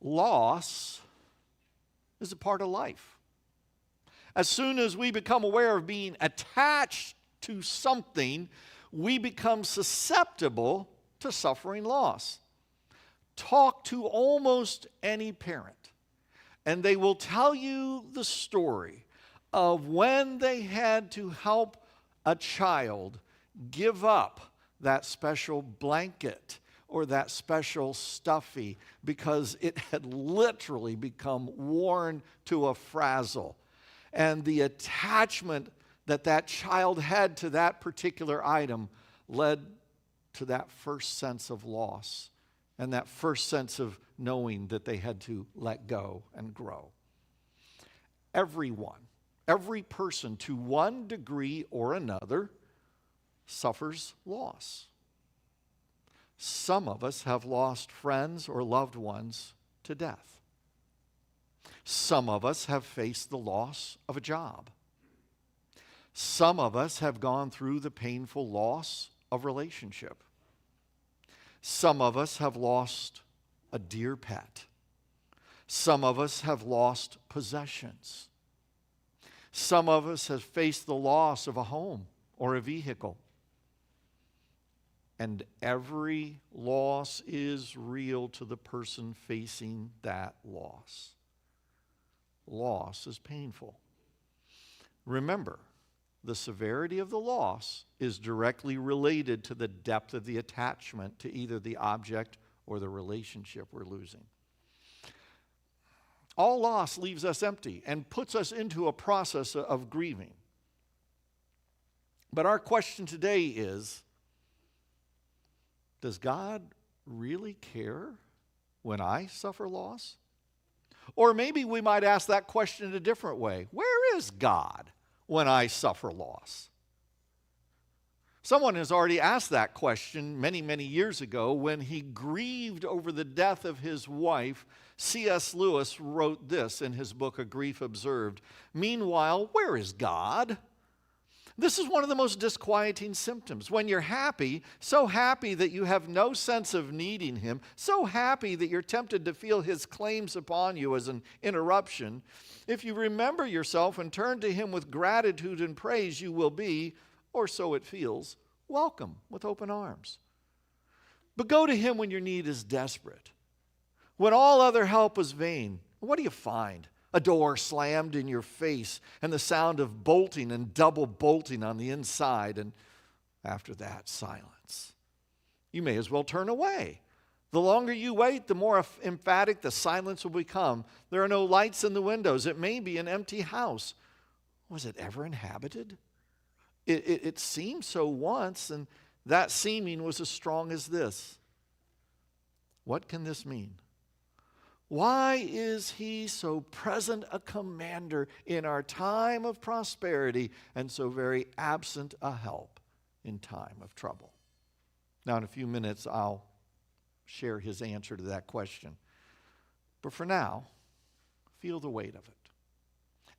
Loss is a part of life. As soon as we become aware of being attached to something, we become susceptible to suffering loss. Talk to almost any parent, and they will tell you the story of when they had to help a child give up that special blanket or that special stuffy because it had literally become worn to a frazzle. And the attachment that that child had to that particular item led to that first sense of loss and that first sense of knowing that they had to let go and grow. Everyone, every person to one degree or another suffers loss. Some of us have lost friends or loved ones to death. Some of us have faced the loss of a job. Some of us have gone through the painful loss of relationship. Some of us have lost a dear pet. Some of us have lost possessions. Some of us have faced the loss of a home or a vehicle. And every loss is real to the person facing that loss. Loss is painful. Remember, the severity of the loss is directly related to the depth of the attachment to either the object or the relationship we're losing. All loss leaves us empty and puts us into a process of grieving. But our question today is, does God really care when I suffer loss? Or maybe we might ask that question in a different way. Where is God when I suffer loss? Someone has already asked that question many, many years ago when he grieved over the death of his wife. C.S. Lewis wrote this in his book, A Grief Observed. Meanwhile, where is God? This is one of the most disquieting symptoms. When you're happy, so happy that you have no sense of needing him, so happy that you're tempted to feel his claims upon you as an interruption, if you remember yourself and turn to him with gratitude and praise, you will be, or so it feels, welcome with open arms. But go to him when your need is desperate. When all other help is vain, what do you find? A door slammed in your face and the sound of bolting and double bolting on the inside, and after that, silence. You may as well turn away. The longer you wait, the more emphatic the silence will become. There are no lights in the windows. It may be an empty house. Was it ever inhabited? It seemed so once, and that seeming was as strong as this. What can this mean? Why is he so present a commander in our time of prosperity and so very absent a help in time of trouble? Now, in a few minutes, I'll share his answer to that question. But for now, feel the weight of it.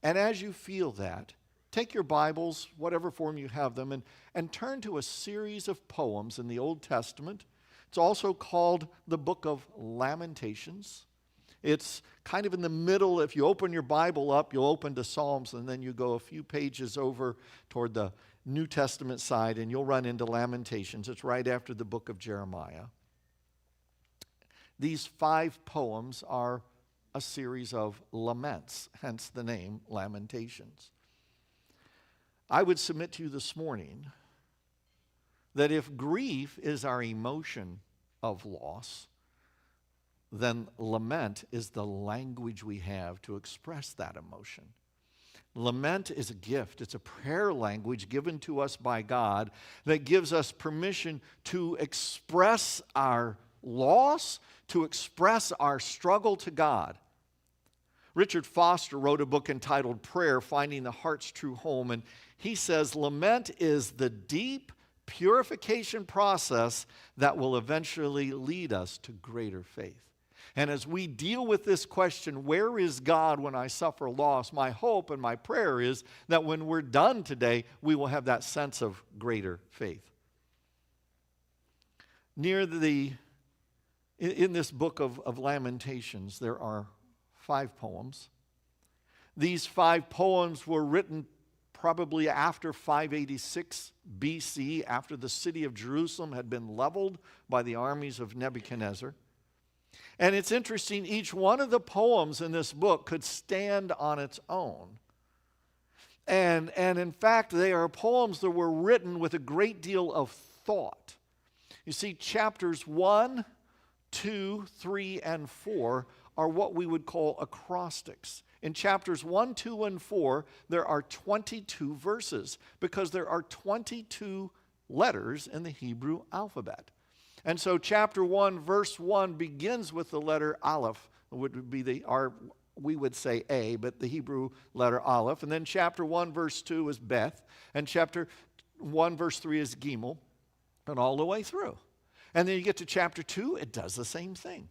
And as you feel that, take your Bibles, whatever form you have them, and turn to a series of poems in the Old Testament. It's also called the book of Lamentations. It's kind of in the middle. If you open your Bible up, you'll open to Psalms, and then you go a few pages over toward the New Testament side, and you'll run into Lamentations. It's right after the book of Jeremiah. These 5 poems are a series of laments, hence the name Lamentations. I would submit to you this morning that if grief is our emotion of loss, then lament is the language we have to express that emotion. Lament is a gift. It's a prayer language given to us by God that gives us permission to express our loss, to express our struggle to God. Richard Foster wrote a book entitled Prayer, Finding the Heart's True Home, and he says, lament is the deep purification process that will eventually lead us to greater faith. And as we deal with this question, where is God when I suffer loss? My hope and my prayer is that when we're done today, we will have that sense of greater faith. Near the In this book of Lamentations, there are 5 poems. These 5 poems were written probably after 586 BC, after the city of Jerusalem had been leveled by the armies of Nebuchadnezzar. And it's interesting, each one of the poems in this book could stand on its own. And in fact, they are poems that were written with a great deal of thought. You see, chapters 1, 2, 3, and 4 are what we would call acrostics. In chapters 1, 2, and 4, there are 22 verses because there are 22 letters in the Hebrew alphabet. And so chapter 1, verse 1 begins with the letter Aleph, would be we would say A, but the Hebrew letter Aleph. And then chapter 1, verse 2 is Beth. And chapter 1, verse 3 is Gimel. And all the way through. And then you get to chapter 2, it does the same thing.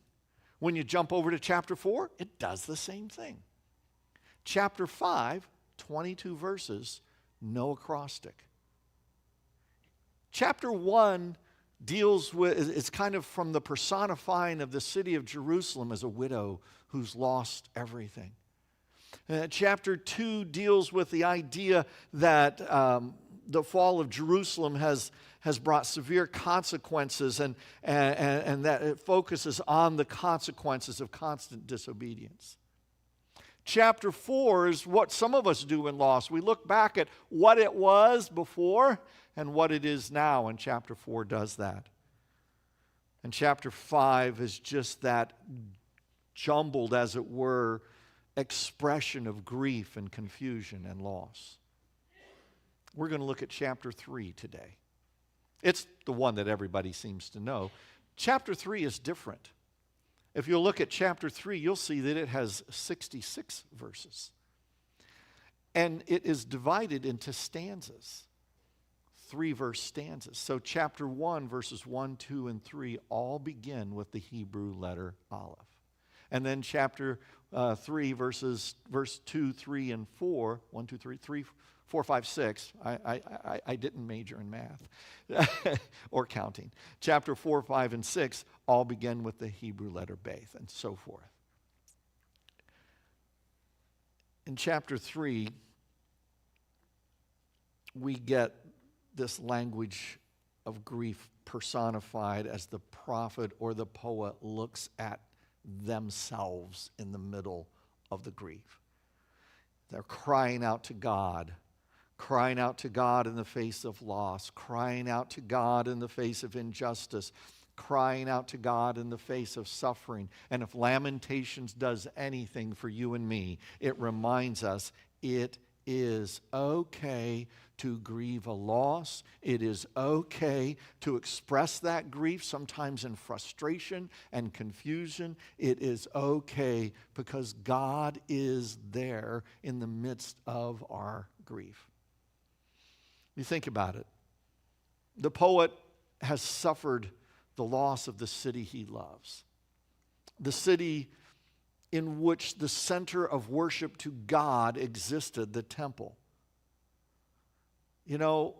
When you jump over to chapter 4, it does the same thing. Chapter 5, 22 verses, no acrostic. Chapter 1 deals with, it's kind of from the personifying of the city of Jerusalem as a widow who's lost everything. Chapter 2 deals with the idea that the fall of Jerusalem has brought severe consequences and that it focuses on the consequences of constant disobedience. Chapter 4 is what some of us do in loss. We look back at what it was before and what it is now, and chapter 4 does that. And chapter 5 is just that jumbled, as it were, expression of grief and confusion and loss. We're going to look at chapter 3 today. It's the one that everybody seems to know. Chapter 3 is different. If you look at chapter 3, you'll see that it has 66 verses. And it is divided into stanzas, 3-verse stanzas. So chapter 1, verses 1, 2, and 3 all begin with the Hebrew letter Aleph. And then chapter 3, verse 2, 3, and 4, 1, 2, 3, 3, 4, 5, 6. I didn't major in math or counting. Chapter 4, 5, and 6 all begin with the Hebrew letter Beth, and so forth. In chapter 3, we get this language of grief personified as the prophet or the poet looks at themselves in the middle of the grief. They're crying out to God in the face of loss, crying out to God in the face of injustice, crying out to God in the face of suffering. And if Lamentations does anything for you and me, it reminds us it is okay to grieve a loss. It is okay to express that grief, sometimes in frustration and confusion. It is okay because God is there in the midst of our grief. You think about it. The poet has suffered the loss of the city he loves, the city in which the center of worship to God existed, the temple. You know,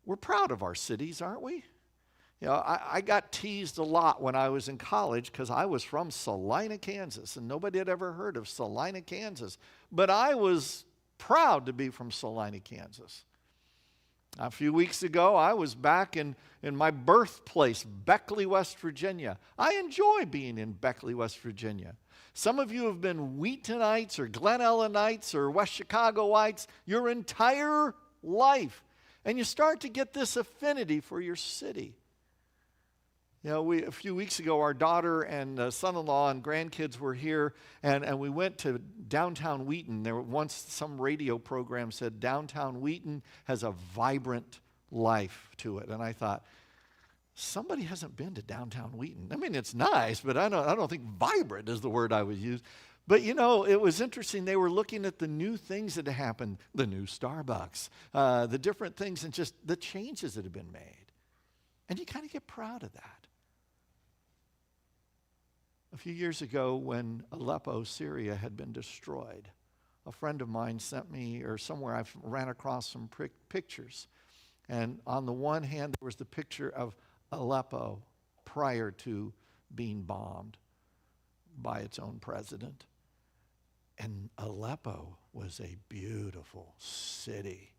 we're proud of our cities, aren't we? You know, I got teased a lot when I was in college because I was from Salina, Kansas, and nobody had ever heard of Salina, Kansas. But I was proud to be from Salina, Kansas. A few weeks ago, I was back in my birthplace, Beckley, West Virginia. I enjoy being in Beckley, West Virginia. Some of you have been Wheatonites or Glen Ellenites or West Chicagoites your entire life. And you start to get this affinity for your city. You know, a few weeks ago, our daughter and son-in-law and grandkids were here, and we went to downtown Wheaton. There once some radio program said downtown Wheaton has a vibrant life to it. And I thought, somebody hasn't been to downtown Wheaton. I mean, it's nice, but I don't think vibrant is the word I would use. But, you know, it was interesting. They were looking at the new things that had happened, the new Starbucks, the different things, and just the changes that have been made. And you kind of get proud of that. A few years ago, when Aleppo, Syria, had been destroyed, a friend of mine sent me, or somewhere I ran across some pictures. And on the one hand, there was the picture of Aleppo prior to being bombed by its own president. And Aleppo was a beautiful city.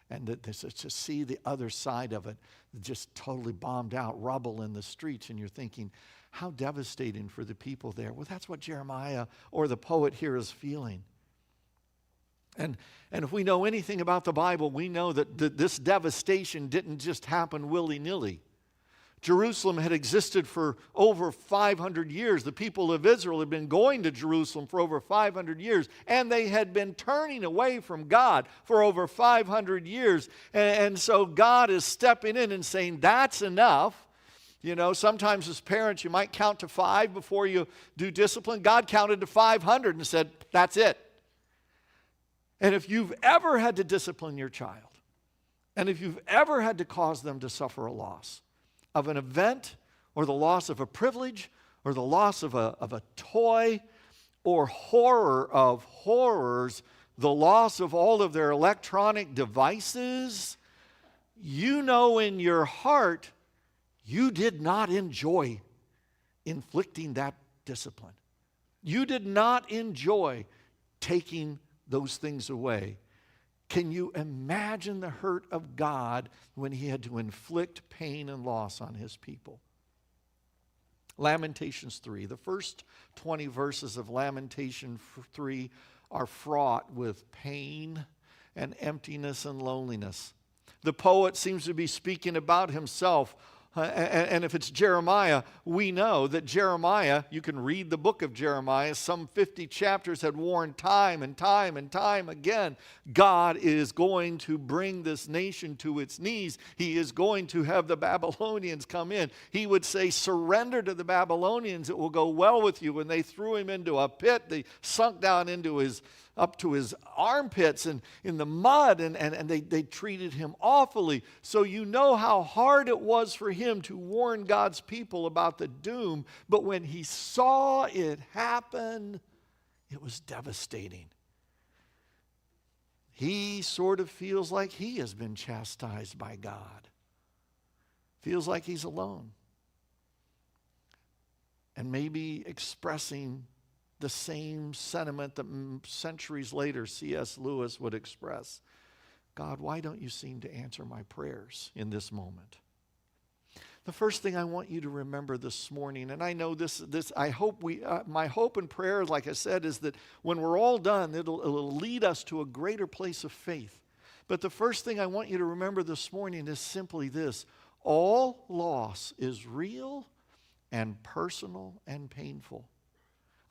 And to see the other side of it, just totally bombed out, rubble in the streets, and you're thinking, how devastating for the people there. Well, that's what Jeremiah, or the poet here, is feeling. And if we know anything about the Bible, we know that this devastation didn't just happen willy-nilly. Jerusalem had existed for over 500 years. The people of Israel had been going to Jerusalem for over 500 years, and they had been turning away from God for over 500 years. And so God is stepping in and saying, that's enough. You know, sometimes as parents, you might count to 5 before you do discipline. God counted to 500 and said, that's it. And if you've ever had to discipline your child, and if you've ever had to cause them to suffer a loss of an event, or the loss of a privilege, or the loss of a toy, or horror of horrors, the loss of all of their electronic devices, you know in your heart you did not enjoy inflicting that discipline. You did not enjoy taking those things away. Can you imagine the hurt of God when he had to inflict pain and loss on his people? Lamentations 3. The first 20 verses of Lamentation 3 are fraught with pain and emptiness and loneliness. The poet seems to be speaking about himself. And if it's Jeremiah, we know that Jeremiah, you can read the book of Jeremiah, some 50 chapters had warned time and time and time again, God is going to bring this nation to its knees. He is going to have the Babylonians come in. He would say, surrender to the Babylonians, it will go well with you. When they threw him into a pit, they sunk down into up to his armpits and in the mud, and they treated him awfully. So you know how hard it was for him to warn God's people about the doom. But when he saw it happen, it was devastating. He sort of feels like he has been chastised by God. Feels like he's alone. And maybe expressing the same sentiment that centuries later C.S. Lewis would express. God, why don't you seem to answer my prayers in this moment? The first thing I want you to remember this morning, and I know this I hope my hope and prayer, like I said, is that when we're all done, it'll lead us to a greater place of faith. But the first thing I want you to remember this morning is simply this: all loss is real and personal and painful.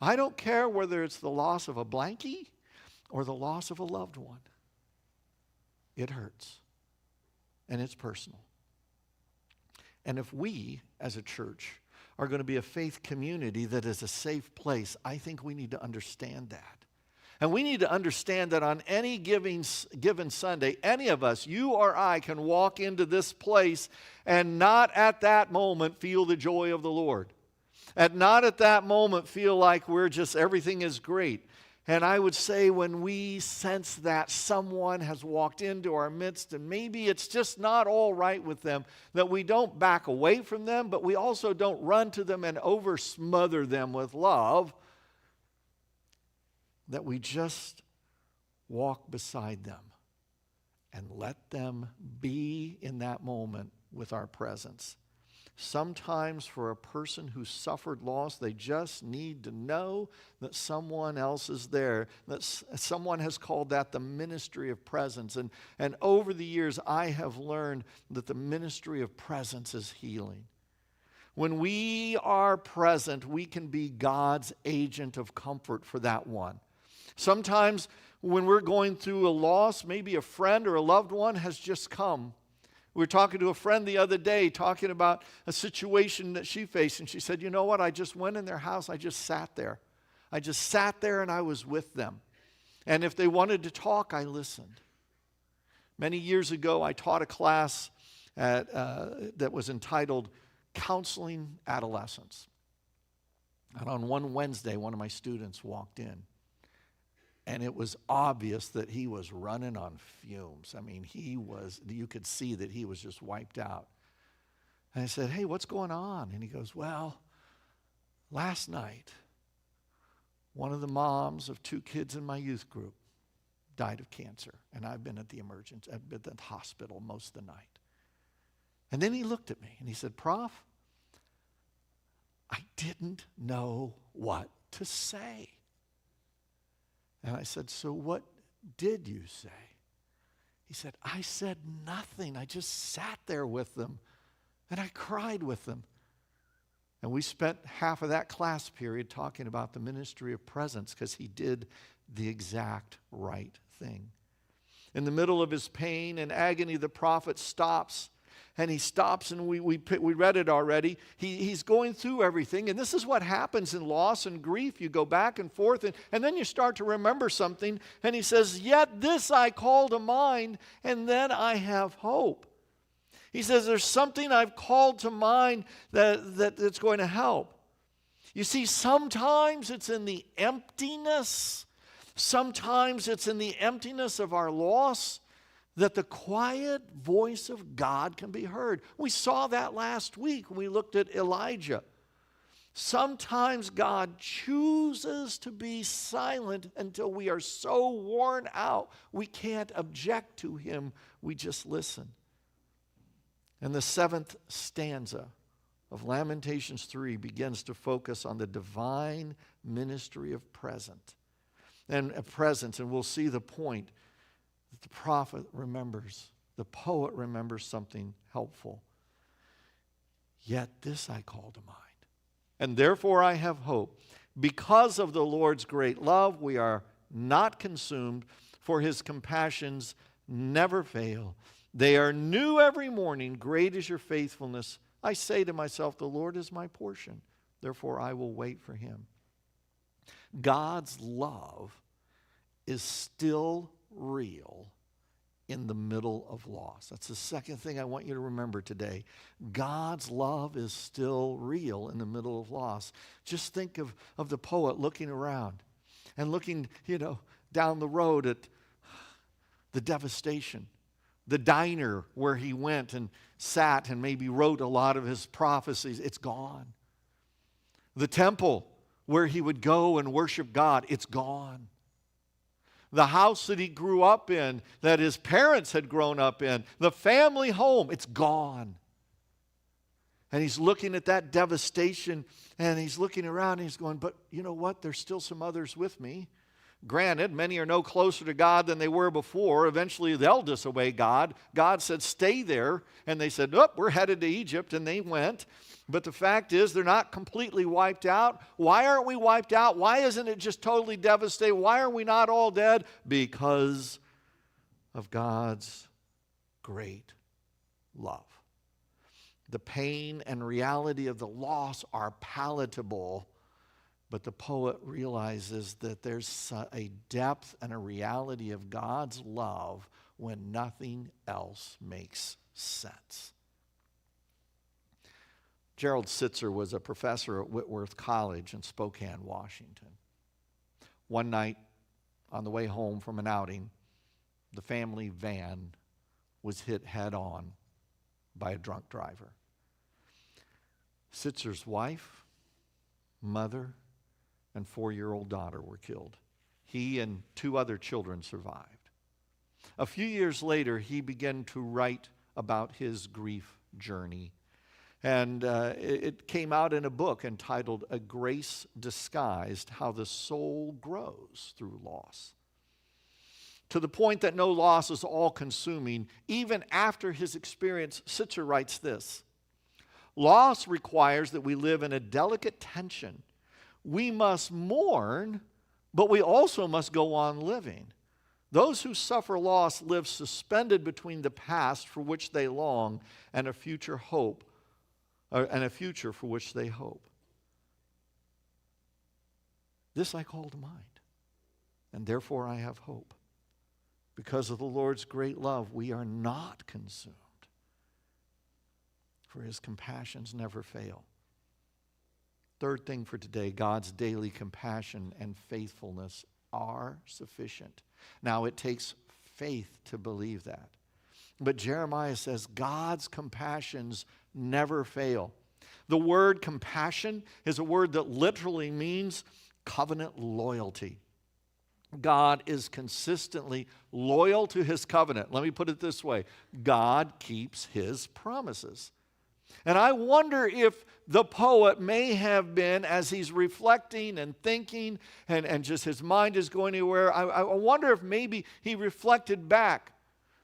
I don't care whether it's the loss of a blankie or the loss of a loved one. It hurts, and it's personal. And if we, as a church, are going to be a faith community that is a safe place, I think we need to understand that. And we need to understand that on any given Sunday, any of us, you or I, can walk into this place and not at that moment feel the joy of the Lord. And not at that moment feel like everything is great. And I would say when we sense that someone has walked into our midst and maybe it's just not all right with them, that we don't back away from them, but we also don't run to them and over-smother them with love, that we just walk beside them and let them be in that moment with our presence. Sometimes for a person who suffered loss, they just need to know that someone else is there. That someone has called that the ministry of presence. And over the years, I have learned that the ministry of presence is healing. When we are present, we can be God's agent of comfort for that one. Sometimes when we're going through a loss, maybe a friend or a loved one has just come. We were talking to a friend the other day, talking about a situation that she faced, and she said, you know what, I just went in their house, I just sat there. I just sat there and I was with them. And if they wanted to talk, I listened. Many years ago, I taught a class that was entitled Counseling Adolescents. And on one Wednesday, one of my students walked in. And it was obvious that he was running on fumes. I mean, you could see that he was just wiped out. And I said, hey, what's going on? And he goes, well, Last night, one of the moms of 2 kids in my youth group died of cancer, and I've been at the hospital most of the night. And then he looked at me and he said, Prof, I didn't know what to say. And I said, so what did you say? He said, I said nothing. I just sat there with them and I cried with them. And we spent half of that class period talking about the ministry of presence because he did the exact right thing. In the middle of his pain and agony, the prophet stops. And he stops, and we read it already. He's going through everything. And this is what happens in loss and grief. You go back and forth, and then you start to remember something. And he says, yet this I call to mind, and then I have hope. He says, there's something I've called to mind that's going to help. You see, sometimes it's in the emptiness. Sometimes it's in the emptiness of our loss that the quiet voice of God can be heard. We saw that last week when we looked at Elijah. Sometimes God chooses to be silent until we are so worn out we can't object to him. We just listen. And the 7th stanza of Lamentations 3 begins to focus on the divine ministry of presence. And we'll see the point. The prophet remembers, the poet remembers something helpful. Yet this I call to mind. And therefore I have hope. Because of the Lord's great love, we are not consumed, for his compassions never fail. They are new every morning. Great is your faithfulness. I say to myself, the Lord is my portion. Therefore I will wait for him. God's love is still real in the middle of loss. That's the second thing I want you to remember today. God's love is still real in the middle of loss. Just think of the poet looking around and looking, down the road at the devastation. The diner where he went and sat and maybe wrote a lot of his prophecies, it's gone. The temple where he would go and worship God, it's gone. The house that he grew up in, that his parents had grown up in, the family home, it's gone. And he's looking at that devastation, and he's looking around, and he's going, but you know what? There's still some others with me. Granted, many are no closer to God than they were before. Eventually, they'll disobey God. God said, stay there. And they said, oh, we're headed to Egypt, and they went. But the fact is, they're not completely wiped out. Why aren't we wiped out? Why isn't it just totally devastated? Why are we not all dead? Because of God's great love. The pain and reality of the loss are palatable, but the poet realizes that there's a depth and a reality of God's love when nothing else makes sense. Gerald Sitzer was a professor at Whitworth College in Spokane, Washington. One night, on the way home from an outing, the family van was hit head-on by a drunk driver. Sitzer's wife, mother, and 4-year-old daughter were killed. He and 2 other children survived. A few years later, he began to write about his grief journey. And it came out in a book entitled A Grace Disguised, How the Soul Grows Through Loss. To the point that no loss is all-consuming, even after his experience, Sitzer writes this: loss requires that we live in a delicate tension. We must mourn, but we also must go on living. Those who suffer loss live suspended between the past for which they long and a future hope, and a future for which they hope. This I call to mind, and therefore I have hope. Because of the Lord's great love, we are not consumed, for his compassions never fail. Third thing for today, God's daily compassion and faithfulness are sufficient. Now, it takes faith to believe that. But Jeremiah says God's compassions never fail. The word compassion is a word that literally means covenant loyalty. God is consistently loyal to his covenant. Let me put it this way. God keeps his promises. And I wonder if the poet may have been, as he's reflecting and thinking and just his mind is going anywhere, I wonder if maybe he reflected back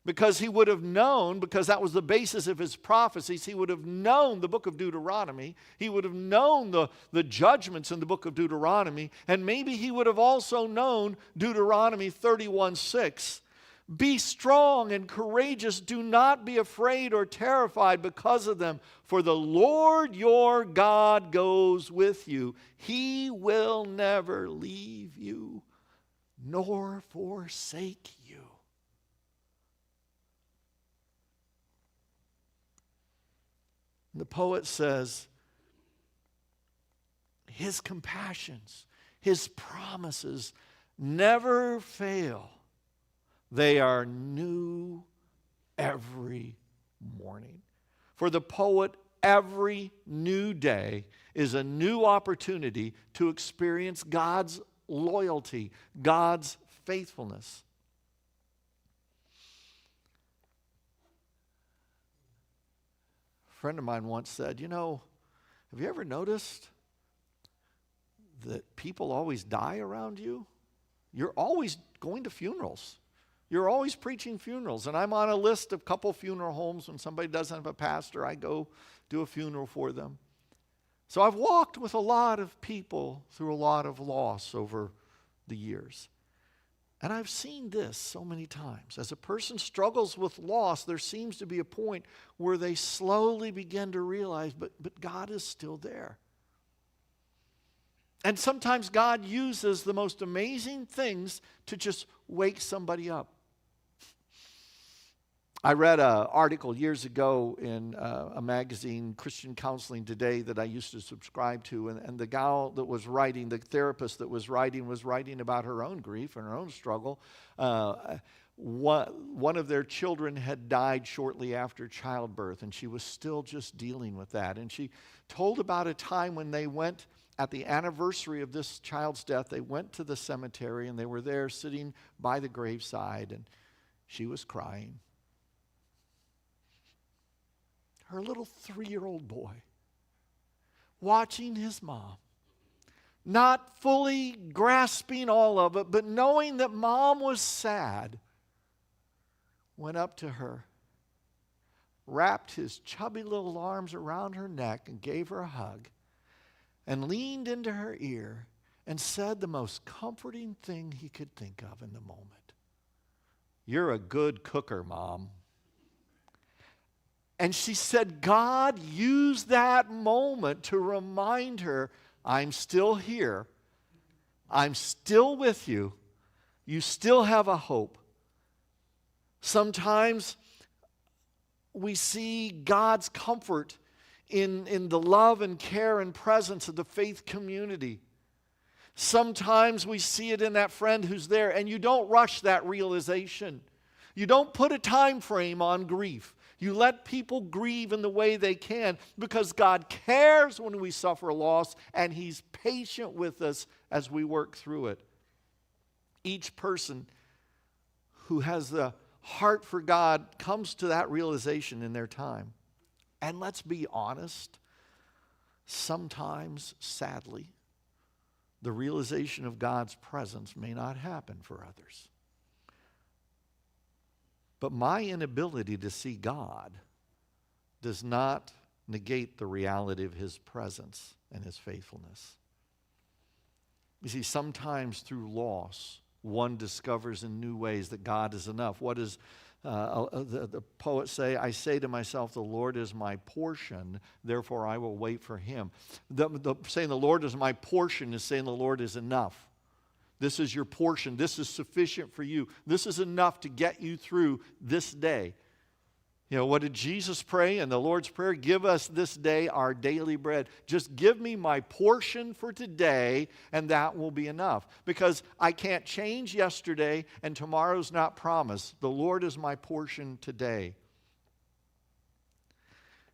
because he would have known, because that was the basis of his prophecies, he would have known the book of Deuteronomy. He would have known the judgments in the book of Deuteronomy. And maybe he would have also known Deuteronomy 31:6. Be strong and courageous. Do not be afraid or terrified because of them. For the Lord your God goes with you. He will never leave you nor forsake you. The poet says, his compassions, his promises never fail. They are new every morning. For the poet, every new day is a new opportunity to experience God's loyalty, God's faithfulness. A friend of mine once said, have you ever noticed that people always die around you? You're always going to funerals. You're always preaching funerals. And I'm on a list of couple funeral homes. When somebody doesn't have a pastor, I go do a funeral for them. So I've walked with a lot of people through a lot of loss over the years. And I've seen this so many times. As a person struggles with loss, there seems to be a point where they slowly begin to realize, but God is still there. And sometimes God uses the most amazing things to just wake somebody up. I read an article years ago in a magazine, Christian Counseling Today, that I used to subscribe to. And the gal that was writing, the therapist that was writing about her own grief and her own struggle. One of their children had died shortly after childbirth, and she was still just dealing with that. And she told about a time when they went, at the anniversary of this child's death, they went to the cemetery, and they were there sitting by the graveside, and she was crying. Her little 3-year-old boy, watching his mom, not fully grasping all of it, but knowing that mom was sad, went up to her, wrapped his chubby little arms around her neck and gave her a hug, and leaned into her ear and said the most comforting thing he could think of in the moment. "You're a good cooker, Mom." And she said God used that moment to remind her, I'm still here. I'm still with you. You still have a hope. Sometimes we see God's comfort in the love and care and presence of the faith community. Sometimes we see it in that friend who's there, and you don't rush that realization. You don't put a time frame on grief. You let people grieve in the way they can, because God cares when we suffer loss, and He's patient with us as we work through it. Each person who has the heart for God comes to that realization in their time. And let's be honest, sometimes, sadly, the realization of God's presence may not happen for others. But my inability to see God does not negate the reality of His presence and His faithfulness. You see, sometimes through loss, one discovers in new ways that God is enough. What does the poet say? I say to myself, the Lord is my portion, therefore I will wait for Him. Saying the Lord is my portion is saying the Lord is enough. This is your portion. This is sufficient for you. This is enough to get you through this day. You know, what did Jesus pray in the Lord's Prayer? Give us this day our daily bread. Just give me my portion for today, and that will be enough. Because I can't change yesterday, and tomorrow's not promised. The Lord is my portion today.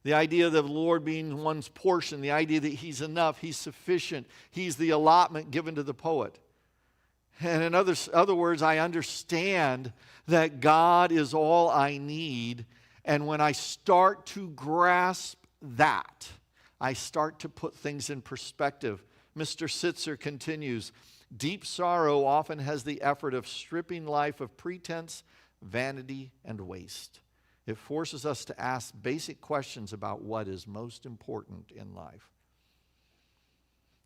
The idea of the Lord being one's portion, the idea that He's enough, He's sufficient, He's the allotment given to the poet. And in other words, I understand that God is all I need. And when I start to grasp that, I start to put things in perspective. Mr. Sitzer continues, deep sorrow often has the effort of stripping life of pretense, vanity, and waste. It forces us to ask basic questions about what is most important in life.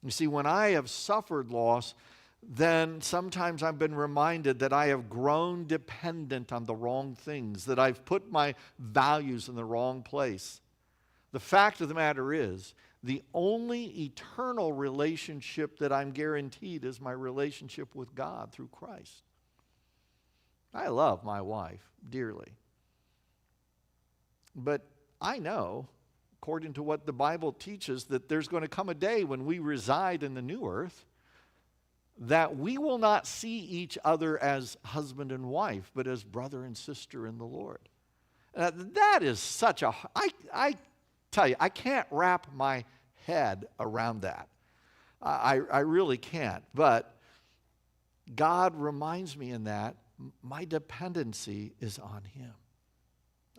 You see, when I have suffered loss, then sometimes I've been reminded that I have grown dependent on the wrong things, that I've put my values in the wrong place. The fact of the matter is, the only eternal relationship that I'm guaranteed is my relationship with God through Christ. I love my wife dearly. But I know, according to what the Bible teaches, that there's going to come a day when we reside in the new earth that we will not see each other as husband and wife, but as brother and sister in the Lord. That is such a... I tell you, I can't wrap my head around that. I really can't. But God reminds me in that my dependency is on Him.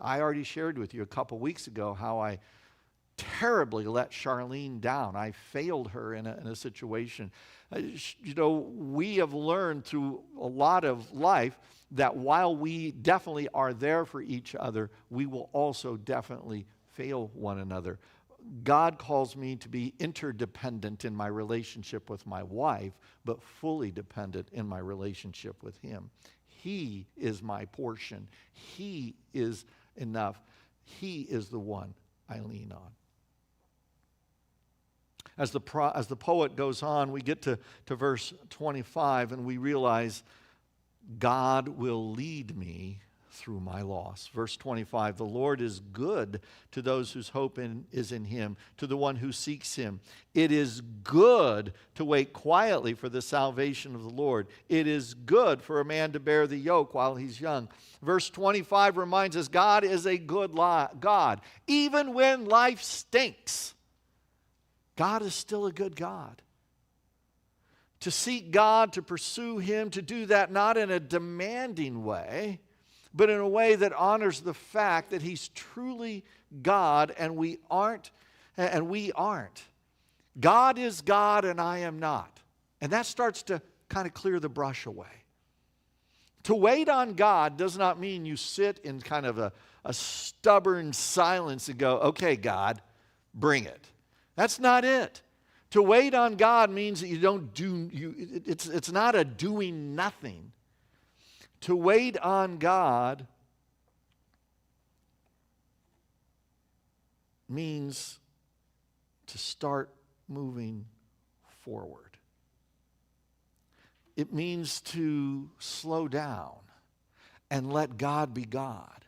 I already shared with you a couple weeks ago how I terribly let Charlene down. I failed her in a situation. You know, we have learned through a lot of life that while we definitely are there for each other, we will also definitely fail one another. God calls me to be interdependent in my relationship with my wife, but fully dependent in my relationship with Him. He is my portion. He is enough. He is the one I lean on. As the poet goes on, we get to verse 25, and we realize God will lead me through my loss. Verse 25, the Lord is good to those whose hope is in Him, to the one who seeks Him. It is good to wait quietly for the salvation of the Lord. It is good for a man to bear the yoke while he's young. Verse 25 reminds us God is a good God. Even when life stinks, God is still a good God. To seek God, to pursue Him, to do that not in a demanding way, but in a way that honors the fact that He's truly God and we aren't. God is God and I am not. And that starts to kind of clear the brush away. To wait on God does not mean you sit in kind of a stubborn silence and go, okay, God, bring it. That's not it. To wait on God means that you don't do, it's not a doing nothing. To wait on God means to start moving forward. It means to slow down and let God be God.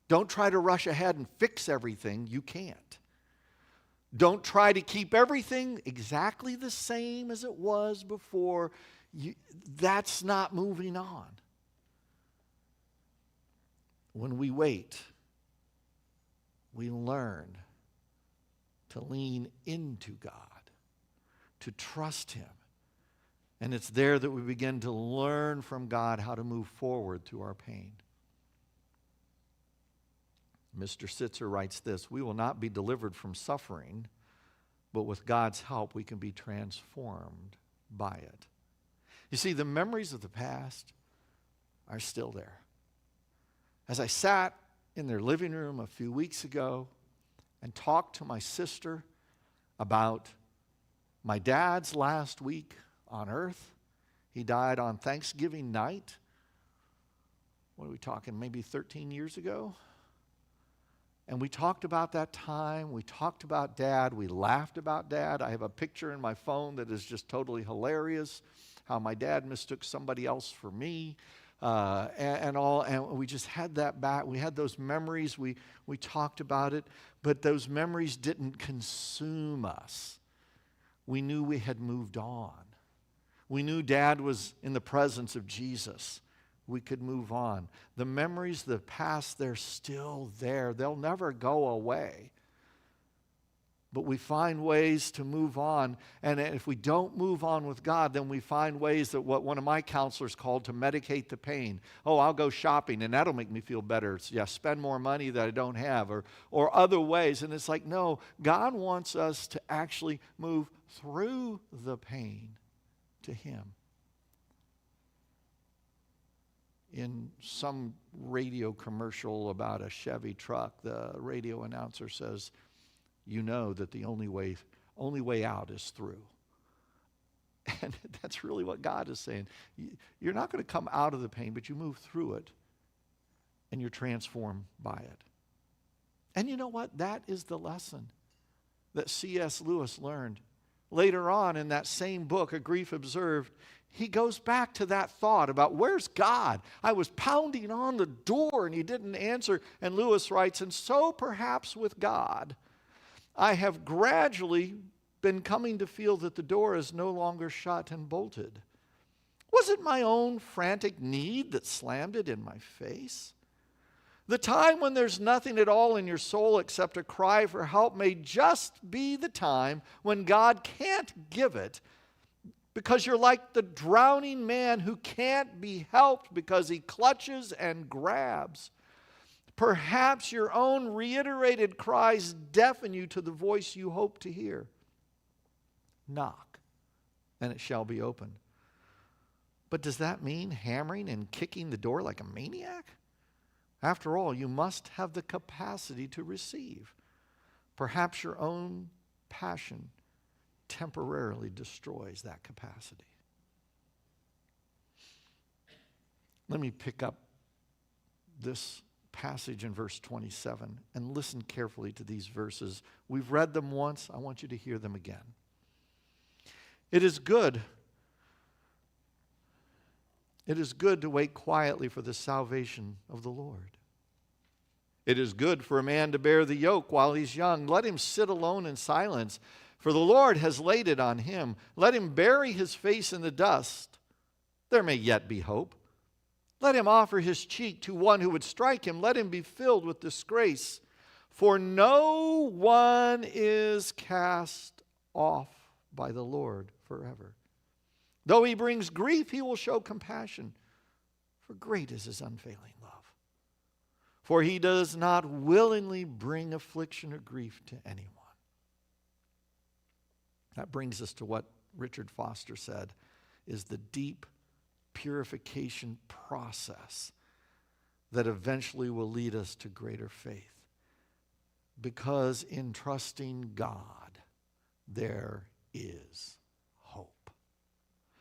Don't try to rush ahead and fix everything. You can't. Don't try to keep everything exactly the same as it was before. That's not moving on. When we wait, we learn to lean into God, to trust Him. And it's there that we begin to learn from God how to move forward through our pain. Mr. Sitzer writes this, we will not be delivered from suffering, but with God's help we can be transformed by it. You see, the memories of the past are still there. As I sat in their living room a few weeks ago and talked to my sister about my dad's last week on earth, he died on Thanksgiving night. What are we talking, maybe 13 years ago? And we talked about that time. We talked about Dad. We laughed about Dad. I have a picture in my phone that is just totally hilarious, how my dad mistook somebody else for me. And we just had that back. We had those memories. We talked about it, but those memories didn't consume us. We knew we had moved on. We knew Dad was in the presence of Jesus. We could move on. The memories of the past, they're still there. They'll never go away. But we find ways to move on. And if we don't move on with God, then we find ways that what one of my counselors called to medicate the pain. Oh, I'll go shopping and that'll make me feel better. Spend more money that I don't have, or other ways. And it's like, no, God wants us to actually move through the pain to Him. In some radio commercial about a Chevy truck, the radio announcer says, you know that the only way out is through. And that's really what God is saying. You're not going to come out of the pain, but you move through it, and you're transformed by it. And you know what? That is the lesson that C.S. Lewis learned. Later on in that same book, A Grief Observed, he goes back to that thought about, where's God? I was pounding on the door and He didn't answer. And Lewis writes, and so perhaps with God, I have gradually been coming to feel that the door is no longer shut and bolted. Was it my own frantic need that slammed it in my face? The time when there's nothing at all in your soul except a cry for help may just be the time when God can't give it, because you're like the drowning man who can't be helped because he clutches and grabs. Perhaps your own reiterated cries deafen you to the voice you hope to hear. Knock, and it shall be opened. But does that mean hammering and kicking the door like a maniac? After all, you must have the capacity to receive. Perhaps your own passion temporarily destroys that capacity. Let me pick up this passage in verse 27 and listen carefully to these verses. We've read them once. I want you to hear them again. It is good to wait quietly for the salvation of the Lord. It is good for a man to bear the yoke while he's young. Let him sit alone in silence, for the Lord has laid it on him. Let him bury his face in the dust. There may yet be hope. Let him offer his cheek to one who would strike him. Let him be filled with disgrace. For no one is cast off by the Lord forever. Though he brings grief, he will show compassion, for great is his unfailing love. For he does not willingly bring affliction or grief to anyone. That brings us to what Richard Foster said is the deep purification process that eventually will lead us to greater faith. Because in trusting God, there is hope.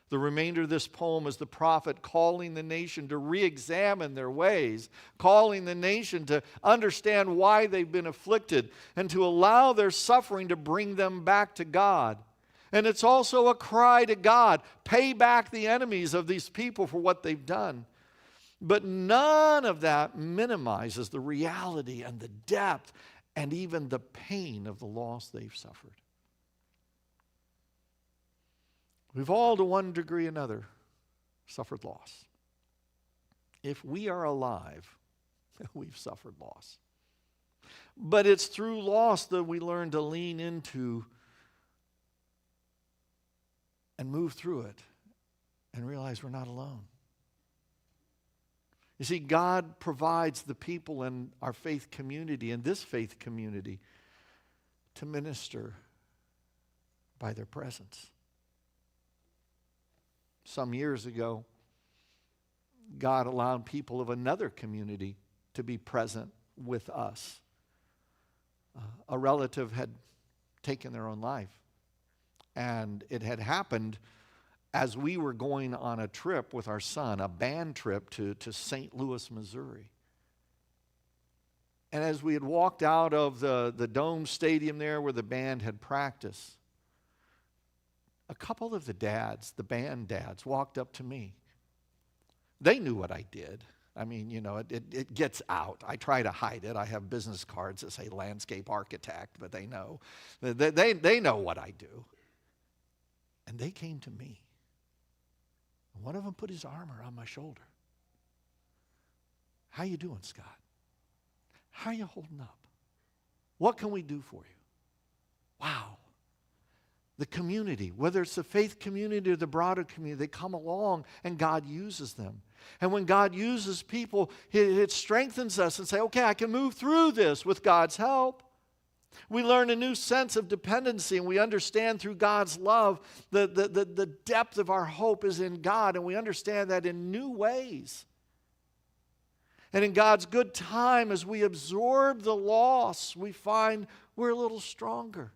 The remainder of this poem is the prophet calling the nation to re-examine their ways, calling the nation to understand why they've been afflicted, and to allow their suffering to bring them back to God. And it's also a cry to God, pay back the enemies of these people for what they've done. But none of that minimizes the reality and the depth and even the pain of the loss they've suffered. We've all, to one degree or another, suffered loss. If we are alive, we've suffered loss. But it's through loss that we learn to lean into and move through it and realize we're not alone. You see, God provides the people in our faith community, in this faith community, to minister by their presence. Some years ago, God allowed people of another community to be present with us. A relative had taken their own life. And it had happened as we were going on a trip with our son, a band trip to St. Louis, Missouri. And as we had walked out of the Dome Stadium there where the band had practiced, a couple of the dads, the band dads, walked up to me. They knew what I did. I mean, you know, it gets out. I try to hide it. I have business cards that say landscape architect, but they know. They know what I do. And they came to me. One of them put his arm around my shoulder. How you doing, Scott? How are you holding up? What can we do for you? Wow, the community, whether it's the faith community or the broader community, they come along and God uses them. And when God uses people, it strengthens us and say, okay, I can move through this with God's help. We learn a new sense of dependency, and we understand through God's love the depth of our hope is in God, and we understand that in new ways. And in God's good time, as we absorb the loss, we find we're a little stronger.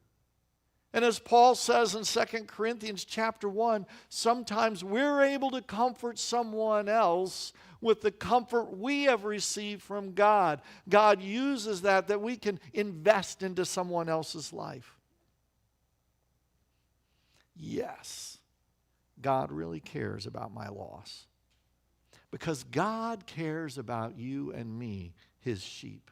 And as Paul says in 2 Corinthians chapter 1, sometimes we're able to comfort someone else with the comfort we have received from God. God uses that we can invest into someone else's life. Yes, God really cares about my loss. Because God cares about you and me, his sheep.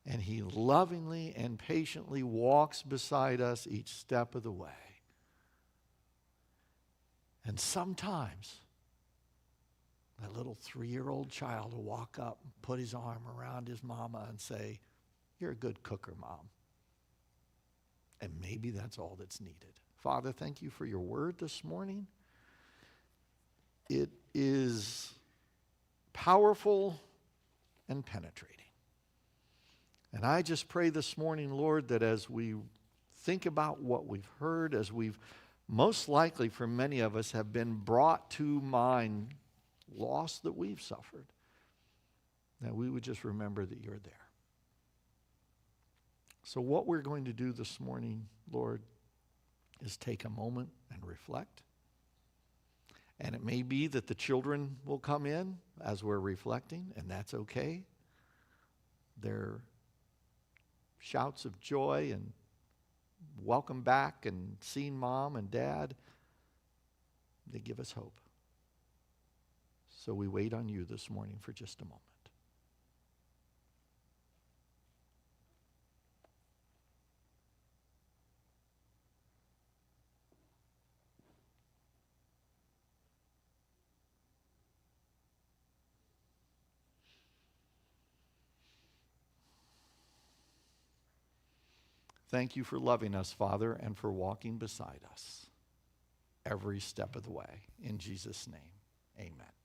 And he lovingly and patiently walks beside us each step of the way. And sometimes that little 3-year-old child will walk up and put his arm around his mama and say, "You're a good cooker, Mom." And maybe that's all that's needed. Father, thank you for your word this morning. It is powerful and penetrating. And I just pray this morning, Lord, that as we think about what we've heard, as we've most likely for many of us have been brought to mind loss that we've suffered, that we would just remember that you're there. So what we're going to do this morning, Lord, is take a moment and reflect. And it may be that the children will come in as we're reflecting, and that's okay. They're shouts of joy and welcome back and seeing Mom and Dad, they give us hope. So we wait on you this morning for just a moment. Thank you for loving us, Father, and for walking beside us every step of the way. In Jesus' name, amen.